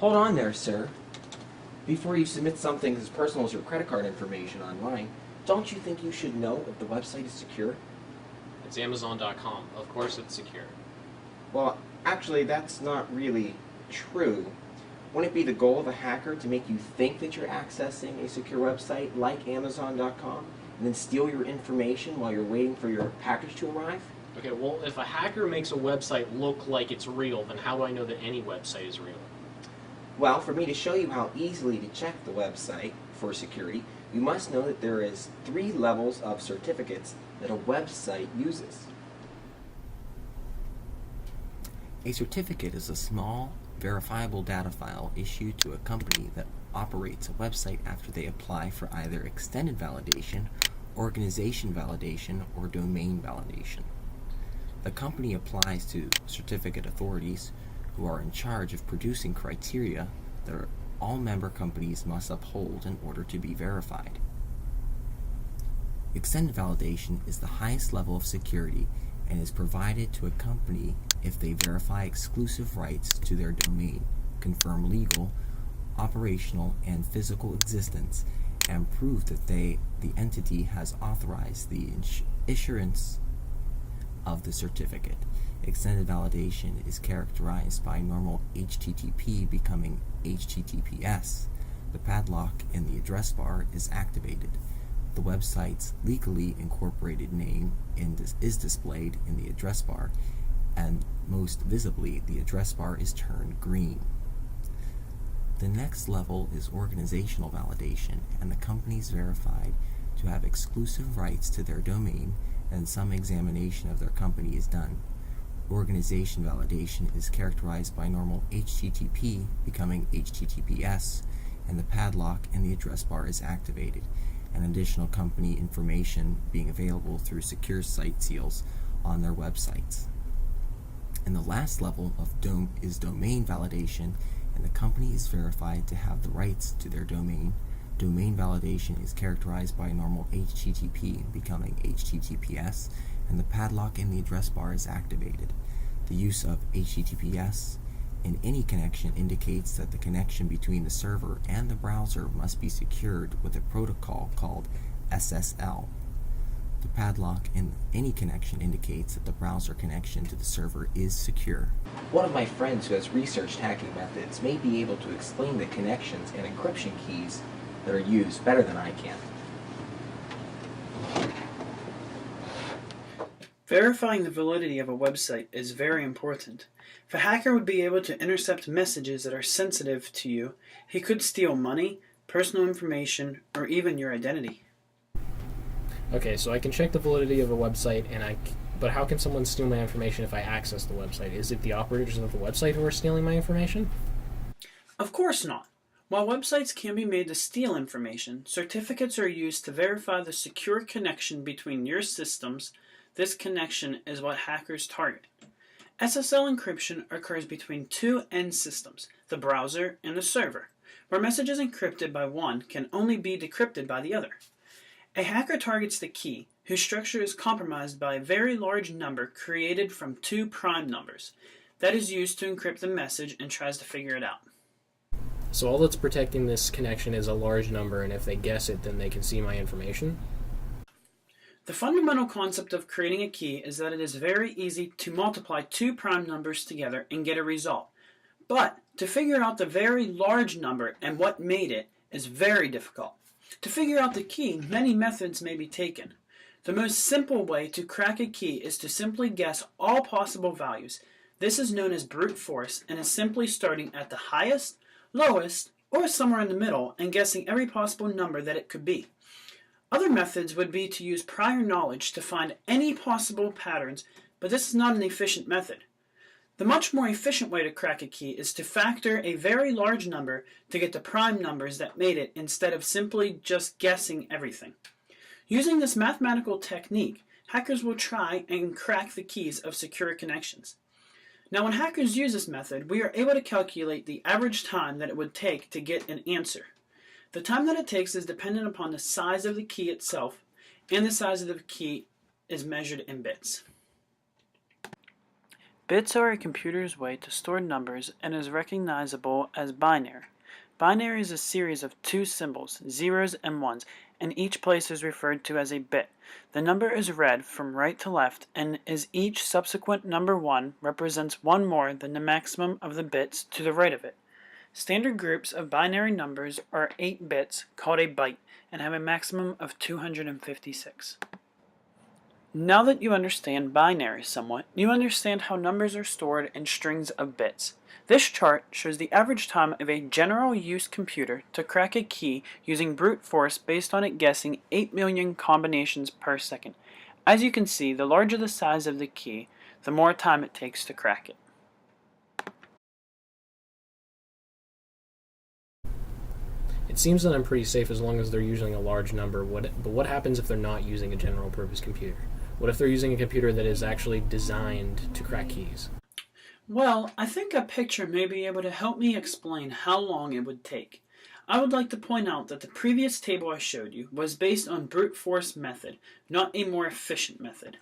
Hold on there, sir. Before you submit something as personal as your credit card information online, don't you think you should know if the website is secure? It's Amazon.com. Of course it's secure. Well, actually, that's not really true. Wouldn't it be the goal of a hacker to make you think that you're accessing a secure website like Amazon.com and then steal your information while you're waiting for your package to arrive? Okay, well, if a hacker makes a website look like it's real, then how do I know that any website is real? Well, for me to show you how easily to check the website for security, you must know that there is 3 levels of certificates that a website uses. A certificate is a small, verifiable data file issued to a company that operates a website after they apply for either extended validation, organization validation, or domain validation. The company applies to certificate authorities, who are in charge of producing criteria that all member companies must uphold in order to be verified. Extended validation is the highest level of security and is provided to a company if they verify exclusive rights to their domain, confirm legal, operational, and physical existence, and prove that the entity has authorized the issuance of the certificate. Extended validation is characterized by normal HTTP becoming HTTPS. The padlock in the address bar is activated. The website's legally incorporated name is displayed in the address bar, and most visibly, the address bar is turned green. The next level is organizational validation, and the company is verified to have exclusive rights to their domain, and some examination of their company is done. Organization validation is characterized by normal HTTP becoming HTTPS, and the padlock in the address bar is activated, and additional company information being available through secure site seals on their websites. And the last level is domain validation, and the company is verified to have the rights to their domain. Domain validation is characterized by normal HTTP becoming HTTPS, and the padlock in the address bar is activated. The use of HTTPS in any connection indicates that the connection between the server and the browser must be secured with a protocol called SSL. The padlock in any connection indicates that the browser connection to the server is secure. One of my friends who has researched hacking methods may be able to explain the connections and encryption keys that are used better than I can. Verifying the validity of a website is very important. If a hacker would be able to intercept messages that are sensitive to you, he could steal money, personal information, or even your identity. Okay, so I can check the validity of a website, but how can someone steal my information if I access the website? Is it the operators of the website who are stealing my information? Of course not. While websites can be made to steal information, certificates are used to verify the secure connection between your systems. This connection is what hackers target. SSL encryption occurs between 2 end systems, the browser and the server, where messages encrypted by one can only be decrypted by the other. A hacker targets the key, whose structure is compromised by a very large number created from 2 prime numbers. That is used to encrypt the message and tries to figure it out. So all that's protecting this connection is a large number, and if they guess it, then they can see my information? The fundamental concept of creating a key is that it is very easy to multiply 2 prime numbers together and get a result. But to figure out the very large number and what made it is very difficult. To figure out the key, many methods may be taken. The most simple way to crack a key is to simply guess all possible values. This is known as brute force and is simply starting at the highest, lowest, or somewhere in the middle and guessing every possible number that it could be. Other methods would be to use prior knowledge to find any possible patterns, but this is not an efficient method. The much more efficient way to crack a key is to factor a very large number to get the prime numbers that made it instead of simply just guessing everything. Using this mathematical technique, hackers will try and crack the keys of secure connections. Now, when hackers use this method, we are able to calculate the average time that it would take to get an answer. The time that it takes is dependent upon the size of the key itself, and the size of the key is measured in bits. Bits are a computer's way to store numbers and is recognizable as binary. Binary is a series of two symbols, zeros and ones, and each place is referred to as a bit. The number is read from right to left, and as each subsequent number 1 represents one more than the maximum of the bits to the right of it. Standard groups of binary numbers are 8 bits, called a byte, and have a maximum of 256. Now that you understand binary somewhat, you understand how numbers are stored in strings of bits. This chart shows the average time of a general use computer to crack a key using brute force based on it guessing 8 million combinations per second. As you can see, the larger the size of the key, the more time it takes to crack it. It seems that I'm pretty safe as long as they're using a large number. But what happens if they're not using a general purpose computer? What if they're using a computer that is actually designed to crack keys? Well, I think a picture may be able to help me explain how long it would take. I would like to point out that the previous table I showed you was based on brute force method, not a more efficient method.